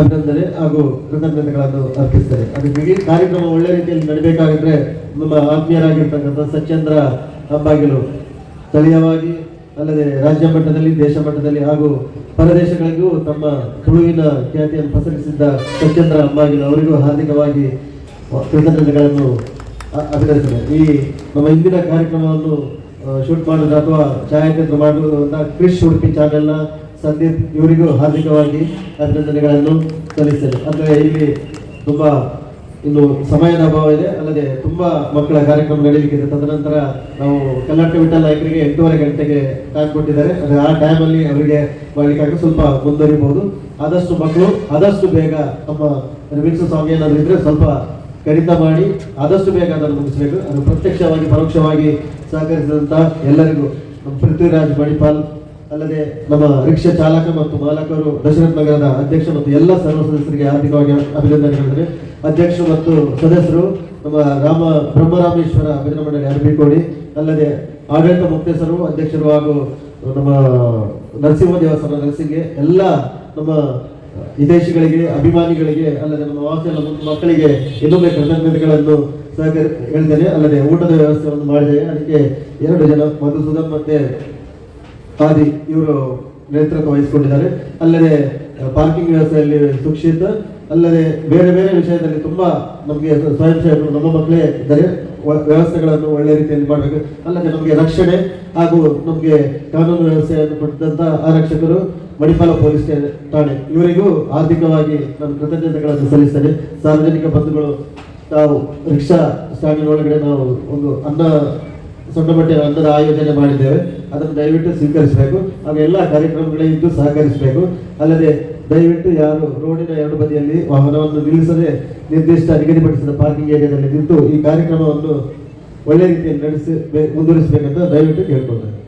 Speaker 6: ಅಭಿನಂದನೆ ಹಾಗೂ ಕೃತಜ್ಞತೆಗಳನ್ನು ಅರ್ಪಿಸ್ತಾರೆ. ಅದಕ್ಕೆ ಕಾರ್ಯಕ್ರಮ ಒಳ್ಳೆ ರೀತಿಯಲ್ಲಿ ನಡೀಬೇಕಾಗಿದ್ರೆ ನಮ್ಮ ಆತ್ಮೀಯರಾಗಿರ್ತಕ್ಕಂಥ ಸತ್ಯೇಂದ್ರ ಅಂಬಾಗಿಲು ಸ್ಥಳೀಯವಾಗಿ ಅಲ್ಲದೆ ರಾಜ್ಯ ಮಟ್ಟದಲ್ಲಿ, ದೇಶ ಮಟ್ಟದಲ್ಲಿ ಹಾಗೂ ಪರದೇಶಗಳಿಗೂ ತಮ್ಮ ತುಳುವಿನ ಖ್ಯಾತಿಯನ್ನು ಪಸರಿಸಿದ್ದ ಸತ್ಯೇಂದ್ರ ಅಂಬಾಗಿಲು ಅವರಿಗೂ ಹಾರ್ದಿಕವಾಗಿ ಕೃತಜ್ಞತೆಗಳನ್ನು ಅಭಿನಂದಿಸಿದೆ. ಈ ನಮ್ಮ ಇಂದಿನ ಕಾರ್ಯಕ್ರಮವನ್ನು ಶೂಟ್ ಮಾಡೋದು ಅಥವಾ ಛಾಯಾಚಿತ್ರ ಮಾಡುವಂಥ ಕ್ರಿಶ್ ಉಡುಪಿ ಚಾನೆಲ್ನ ಸಂದೀಪ್, ಇವರಿಗೂ ಹಾರ್ದಿಕವಾಗಿ ಅಭಿನಂದನೆಗಳನ್ನು ಸಲ್ಲಿಸ್ತೇನೆ. ಅಂದರೆ ಇಲ್ಲಿ ತುಂಬ ಇನ್ನು ಸಮಯದ ಅಭಾವ ಇದೆ, ಅಲ್ಲದೆ ತುಂಬ ಮಕ್ಕಳ ಕಾರ್ಯಕ್ರಮ ನಡೀಲಿಕ್ಕಿದೆ. ತದನಂತರ ನಾವು ಕಲ್ಲಟ್ಟ ವಿಠಲ್ ನಾಯಕರಿಗೆ 8:30 ಗಂಟೆಗೆ ಟೈಮ್ ಕೊಟ್ಟಿದ್ದಾರೆ. ಅದು ಆ ಟೈಮಲ್ಲಿ ಅವರಿಗೆ ಮಾಡಲಿಕ್ಕಾಗಿ ಸ್ವಲ್ಪ ಮುಂದುವರಿಬಹುದು. ಆದಷ್ಟು ಮಕ್ಕಳು ಆದಷ್ಟು ಬೇಗ ನಮ್ಮ ರಿಮಿಕ್ಸ್ ಸಾಂಗ್ ಏನಾದರೂ ಇದ್ರೆ ಸ್ವಲ್ಪ ಕಡಿತ ಮಾಡಿ ಆದಷ್ಟು ಬೇಗ ಅದನ್ನು ಮುಗಿಸಬೇಕು. ಅದು ಪ್ರತ್ಯಕ್ಷವಾಗಿ ಪರೋಕ್ಷವಾಗಿ ಸಹಕರಿಸಿದಂಥ ಎಲ್ಲರಿಗೂ ನಮ್ಮ ಪೃಥ್ವಿರಾಜ್ ಮಣಿಪಾಲ್, ಅಲ್ಲದೆ ನಮ್ಮ ರಿಕ್ಷಾ ಚಾಲಕ ಮತ್ತು ಮಾಲಕರು, ದಶರಥ ನಗರದ ಅಧ್ಯಕ್ಷ ಮತ್ತು ಎಲ್ಲ ಸರ್ವ ಸದಸ್ಯರಿಗೆ ಹಾರ್ದಿಕವಾಗಿ ಅಭಿನಂದನೆಗಳಿದ್ದಾರೆ. ಅಧ್ಯಕ್ಷರು ಮತ್ತು ಸದಸ್ಯರು ನಮ್ಮ ಬ್ರಹ್ಮರಾಮೇಶ್ವರ ಭಜನಾ ಮಂಡಳಿ ಅರಬಿಕೋಡಿ, ಅಲ್ಲದೆ ಆಡಳಿತ ಮುಖ್ಯಸ್ಥರು, ಅಧ್ಯಕ್ಷರು ಹಾಗೂ ನಮ್ಮ ನರಸಿಂಹ ದೇವಸ್ಥಾನ ನರಸಿಂಹಗೆ, ಎಲ್ಲ ನಮ್ಮ ಹಿತೈಷಿಗಳಿಗೆ, ಅಭಿಮಾನಿಗಳಿಗೆ, ಅಲ್ಲದೆ ನಮ್ಮ ವಾಸೆಲ್ಲ ಮಕ್ಕಳಿಗೆ ಇನ್ನೊಮ್ಮೆ ಕೃತಜ್ಞತೆಗಳನ್ನು ಹೇಳ್ತೇನೆ. ಅಲ್ಲದೆ ಊಟದ ವ್ಯವಸ್ಥೆಯನ್ನು ಮಾಡಿದ್ದೇವೆ. ಅದಕ್ಕೆ 2 ಜನ ಮಧುಸೂದನ್ ಮತ್ತೆ ಆದಿ ಇವರು ನೇತೃತ್ವ ವಹಿಸಿಕೊಂಡಿದ್ದಾರೆ. ಅಲ್ಲದೆ ಪಾರ್ಕಿಂಗ್ ವ್ಯವಸ್ಥೆಯಲ್ಲಿ ಸುಕ್ಷಿತ್, ಅಲ್ಲದೆ ಬೇರೆ ಬೇರೆ ವಿಷಯದಲ್ಲಿ ತುಂಬಾ ನಮಗೆ ಸ್ವಯಂ ಸೇವಕರು ನಮ್ಮ ಮಕ್ಕಳೇ ಇದ್ದಾರೆ. ವ್ಯವಸ್ಥೆಗಳನ್ನು ಒಳ್ಳೆ ರೀತಿಯಲ್ಲಿ ಮಾಡಬೇಕು. ಅಲ್ಲದೆ ನಮಗೆ ರಕ್ಷಣೆ ಹಾಗೂ ನಮಗೆ ಕಾನೂನು ವ್ಯವಸ್ಥೆಯನ್ನು ಕೊಟ್ಟಿದ್ದಂಥ ಆರಕ್ಷಕರು, ಮಣಿಪಾಲ ಪೊಲೀಸ್ ಠಾಣೆ, ಇವರಿಗೂ ಆರ್ಥಿಕವಾಗಿ ನಾನು ಕೃತಜ್ಞತೆಗಳನ್ನು ಸಲ್ಲಿಸ್ತೇನೆ. ಸಾರ್ವಜನಿಕ ಬಂಧುಗಳು ತಾವು ರಿಕ್ಷಾ ಸ್ಟ್ಯಾಂಡಿನ ಒಳಗಡೆ ನಾವು ಒಂದು ಸಣ್ಣ ಮಟ್ಟಿನ ಅನ್ನದ ಆಯೋಜನೆ ಮಾಡಿದ್ದೇವೆ. ಅದನ್ನು ದಯವಿಟ್ಟು ಸ್ವೀಕರಿಸಬೇಕು. ಹಾಗೂ ಎಲ್ಲ ಕಾರ್ಯಕ್ರಮಗಳಿದ್ದು ಸಹಕರಿಸಬೇಕು. ಅಲ್ಲದೆ ದಯವಿಟ್ಟು ಯಾರು ರೋಡಿನ ಎರಡು ಬದಿಯಲ್ಲಿ ವಾಹನವನ್ನು ನಿಲ್ಲಿಸದೆ ನಿರ್ದಿಷ್ಟ ನಿಗದಿಪಡಿಸಿದ ಪಾರ್ಕಿಂಗ್ ಏರಿಯಾದಲ್ಲಿ ನಿಂತು ಈ ಕಾರ್ಯಕ್ರಮವನ್ನು ಒಳ್ಳೆ ರೀತಿಯಲ್ಲಿ ಮುಂದುವರಿಸಬೇಕಂತ ದಯವಿಟ್ಟು ಕೇಳ್ಕೊಳ್ತೇನೆ.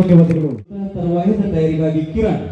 Speaker 4: ಓಕೆ ಬಂಧುಗಳು, ತರುವಾಯದ ತಯಾರಿಗಾಗಿ ಕಿರಣ್.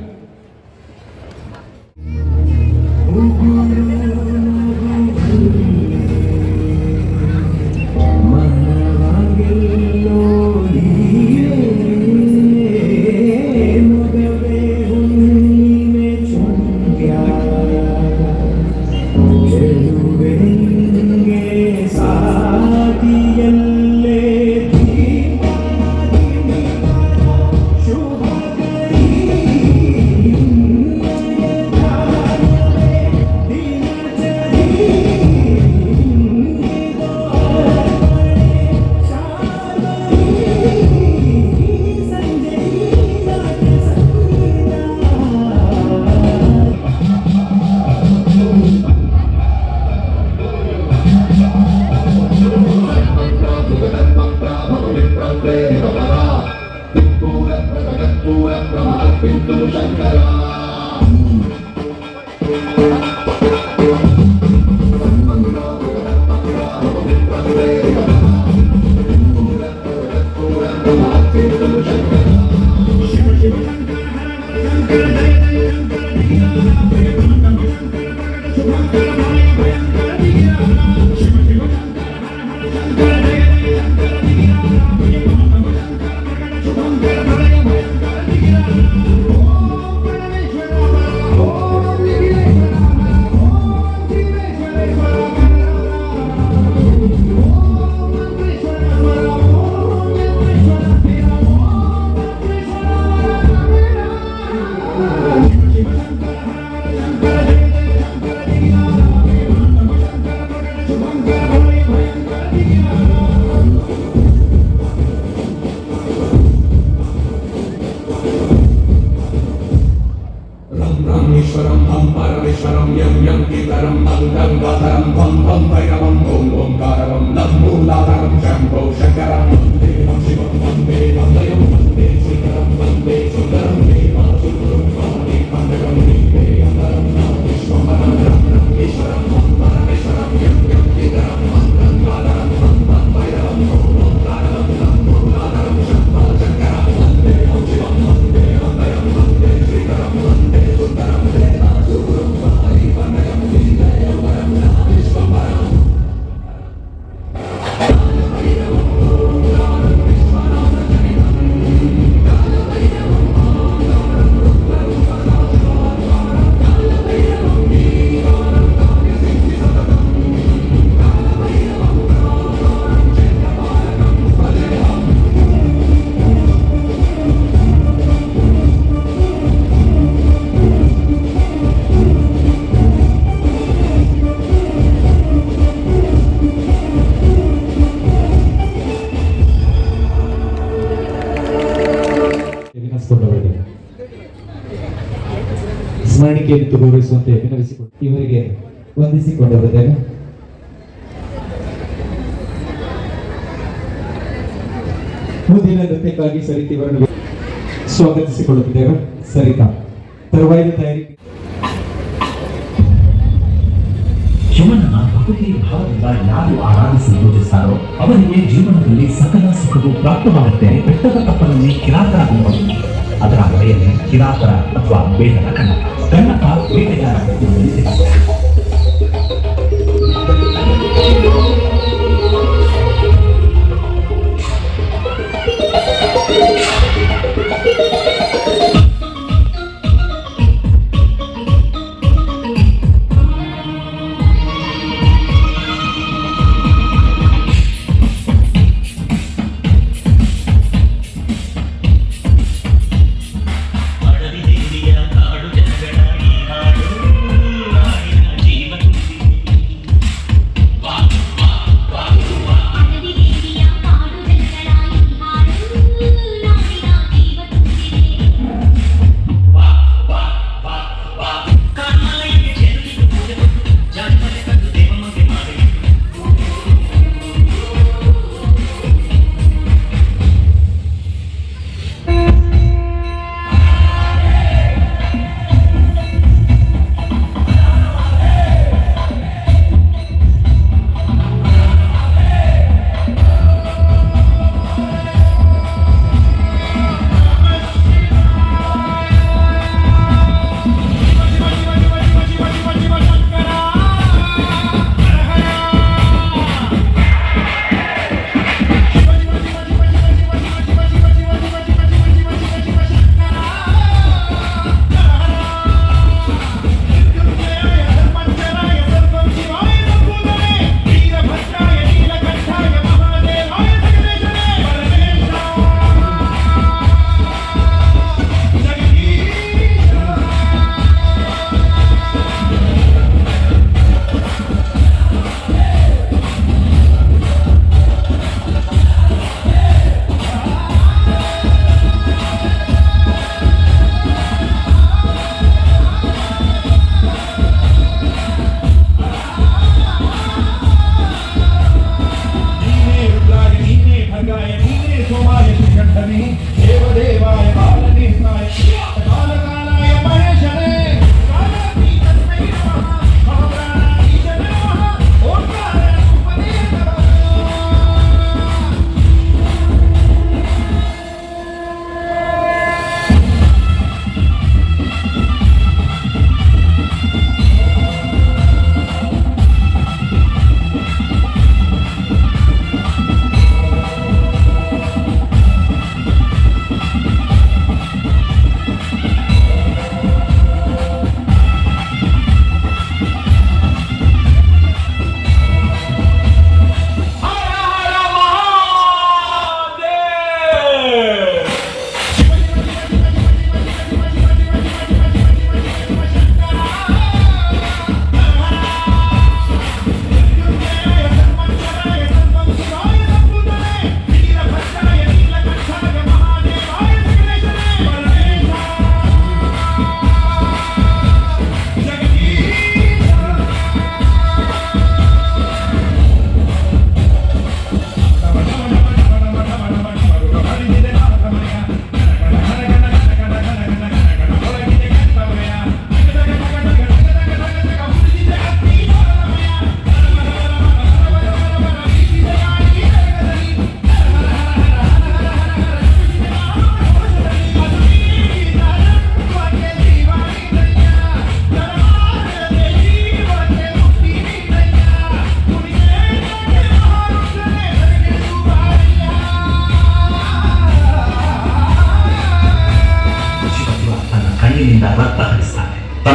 Speaker 4: ಸ್ಮರಣಿಕೆಯನ್ನು ಗೌರವಿಸುವಂತೆ ವಿನವಿಸಿಕೊಂಡು ಇವರಿಗೆ ವಂದಿಸಿಕೊಂಡವರಿದ್ದೇವೆ. ಮುಂದಿನ ನೃತ್ಯಕ್ಕಾಗಿ ಸರಿತಾ ಇವರನ್ನು ಸ್ವಾಗತಿಸಿಕೊಳ್ಳುತ್ತಿದ್ದೇವೆ. ಸರಿತಾ ತರುವಾಯದ ತಯಾರಿ.
Speaker 7: ಶಿವನನ್ನ ಭಕ್ತಿ ಭಾವದಿಂದ ಯಾರು ಆರಾಧಿಸಿ ಪೂಜಿಸ್ತಾರೋ ಅವರಿಗೆ ಜೀವನದಲ್ಲಿ ಸಕಲ ಸುಖವು ಪ್ರಾಪ್ತವಾಗುತ್ತೆ. ಬೆಟ್ಟದ ತಪ್ಪಲಲ್ಲಿ ಕಿರಾತರ ಗುಂಪು, ಅದರ ಬಯಲಿ ಕಿರಾತರ ಅಥವಾ ಬೇಟದ ಕನ್ನಕ ಬೇಟೆಗಾರ
Speaker 8: ಕಾಡು ಜನಗಳ ಈ ಹಾಡು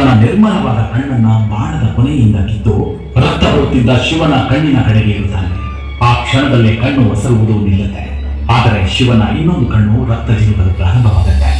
Speaker 7: ಶಿವನ ನಿರ್ಮಲವಾದ ಕಣ್ಣನ್ನ ಬಾಣದ ಕೊನೆಯಿಂದ ಕಿತ್ತು ರಕ್ತ ಬರುತ್ತಿದ್ದ ಶಿವನ ಕಣ್ಣಿನ ಕಡೆಗೆ ಇರುತ್ತಾನೆ. ಆ ಕ್ಷಣದಲ್ಲೇ ಕಣ್ಣು ಒಸರುವುದು ನಿಲ್ಲುತ್ತೆ. ಆದರೆ ಶಿವನ ಇನ್ನೊಂದು ಕಣ್ಣು ರಕ್ತ ಜೀವಲು ಪ್ರಾರಂಭವಾಗುತ್ತೆ.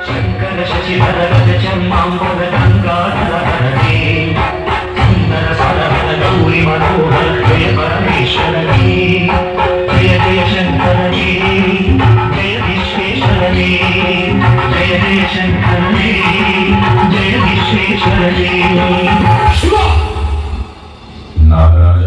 Speaker 8: ಶಂಕರ ಶಶಿಧರ ಗಜ ಚರ್ಮಾಂಬರ ಗಂಗಾಧರನೇ ಸುಂದರ ಸರಹರ ಗೌರಿ ಮನೋಹರ ಜಯ ಪರಮೇಶ್ವರನೇ ಜಯ ಜಯ ಶಂಕರನೇ ಜಯ ವಿಶ್ವೇಶ್ವರನೇ ಜಯ ಜಯ ಶಂಕರನೇ ಜಯ ವಿಶ್ವೇಶ್ವರನೇ.
Speaker 7: ನಾಗರಾಜ,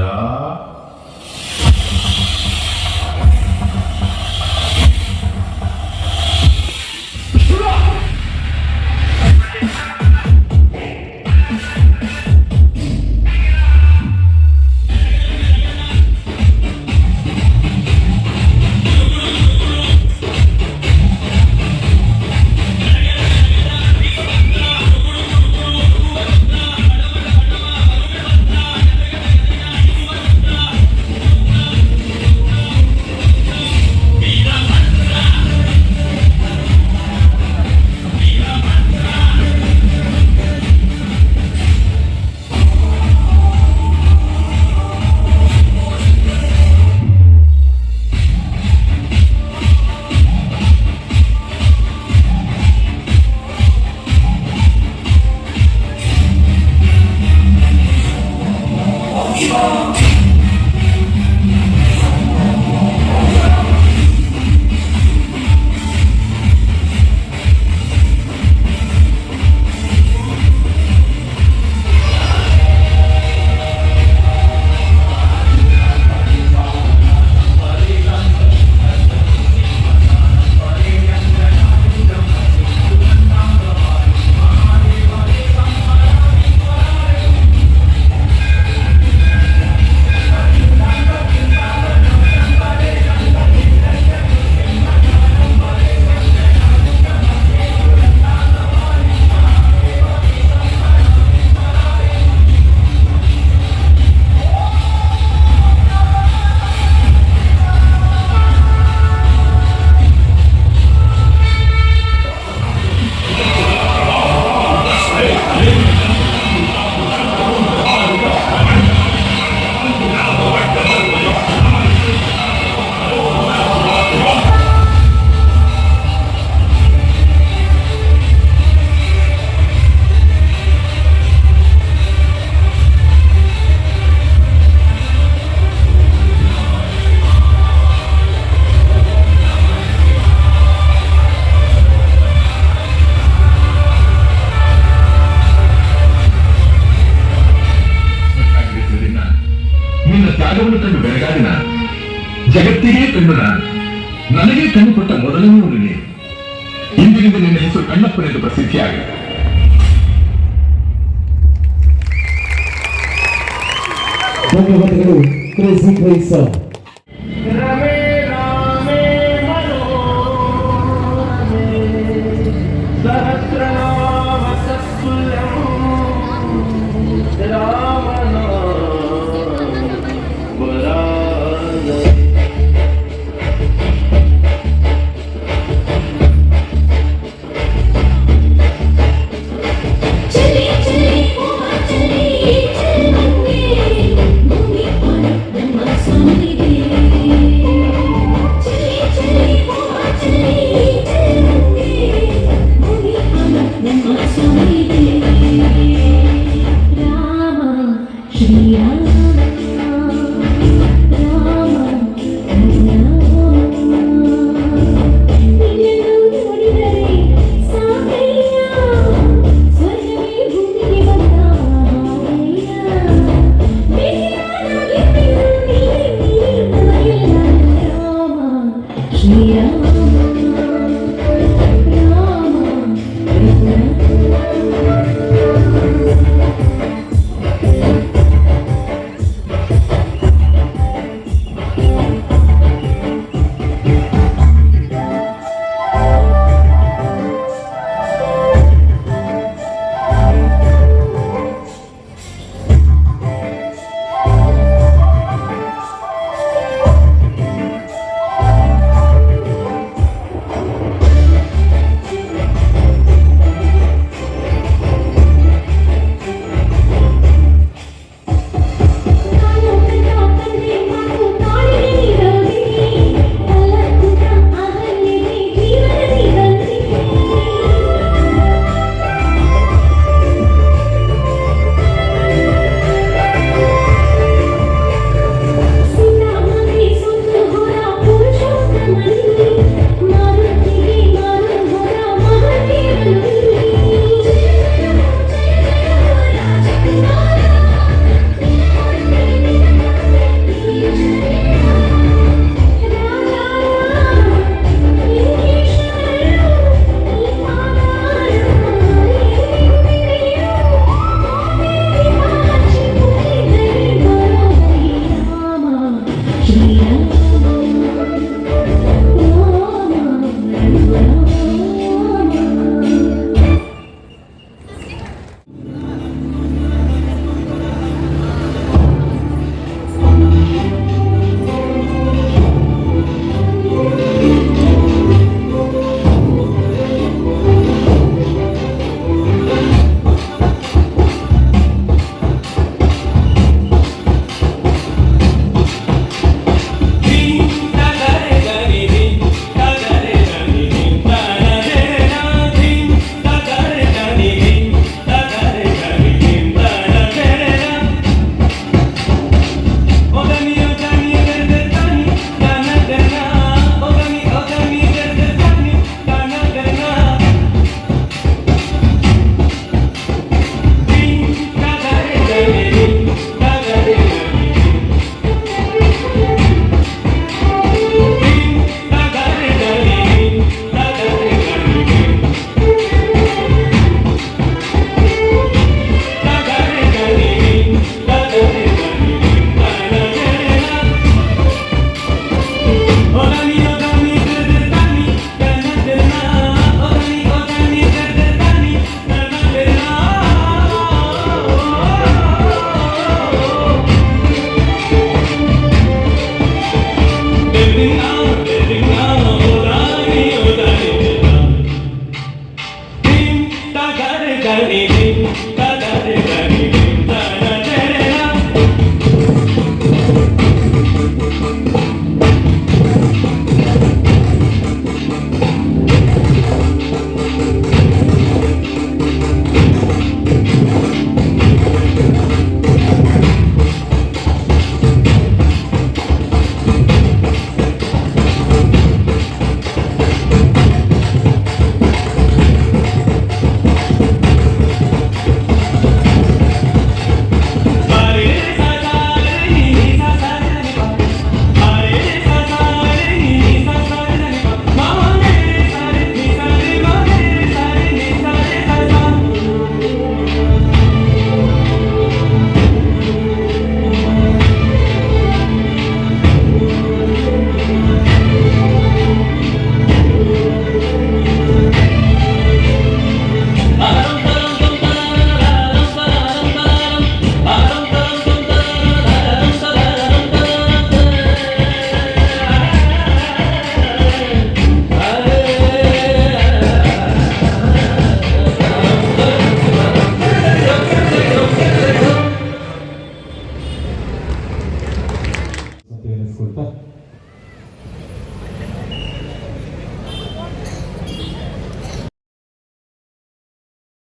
Speaker 9: ತ್ಯಾಗವನ್ನು ಕಂಡು ಬೆಳಗಾದಿ ನಾನು, ಜಗತ್ತಿಗೆ ಕಂಡು ನಾನು, ನನಗೆ ಕಣ್ಣು ಕೊಟ್ಟ ಮೊದಲನೆಯವರು ನೀನು. ಇಂದಿನಿಂದ ನಿನ್ನ ಹೆಸರು ಕಣ್ಣಪ್ಪನೆಂದು ಪ್ರಸಿದ್ಧಿಯಾಗಿದೆ.
Speaker 4: ಧನ್ಯವಾದಗಳು. ಕ್ರೇಜಿ ಕ್ರೇಜ್
Speaker 2: ರಮೇ ರಾಮೇ
Speaker 10: ಕಣಿವೆ